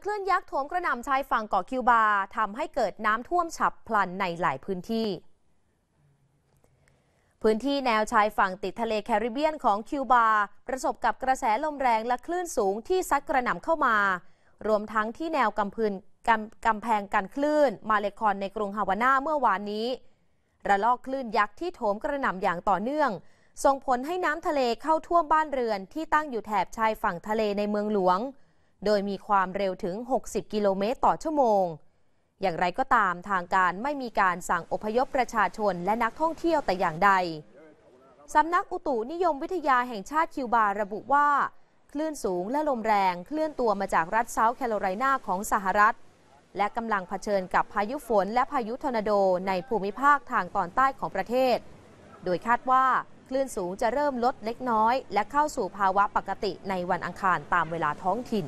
คลื่นยักษ์โถมกระหน่ำชายฝั่งเกาะคิวบาทำให้เกิดน้ำท่วมฉับพลันในหลายพื้นที่แนวชายฝั่งติดทะเลแคริบเบียนของคิวบาประสบกับกระแสลมแรงและคลื่นสูงที่ซัดกระหน่ำเข้ามารวมทั้งที่แนวกำแพงกันคลื่นมาเลคอนในกรุงฮาวาน่าเมื่อวานนี้ระลอกคลื่นยักษ์ที่โถมกระหน่ำอย่างต่อเนื่องส่งผลให้น้ำทะเลเข้าท่วมบ้านเรือนที่ตั้งอยู่แถบชายฝั่งทะเลในเมืองหลวงโดยมีความเร็วถึง60กิโลเมตรต่อชั่วโมงอย่างไรก็ตามทางการไม่มีการสั่งอพยพประชาชนและนักท่องเที่ยวแต่อย่างใดสำนักอุตุนิยมวิทยาแห่งชาติคิวบาระบุว่าคลื่นสูงและลมแรงเคลื่อนตัวมาจากรัฐเซาท์แคโรไลนาของสหรัฐและกำลังเผชิญกับพายุฝนและพายุทอร์นาโดในภูมิภาคทางตอนใต้ของประเทศโดยคาดว่าคลื่นสูงจะเริ่มลดเล็กน้อยและเข้าสู่ภาวะปกติในวันอังคารตามเวลาท้องถิ่น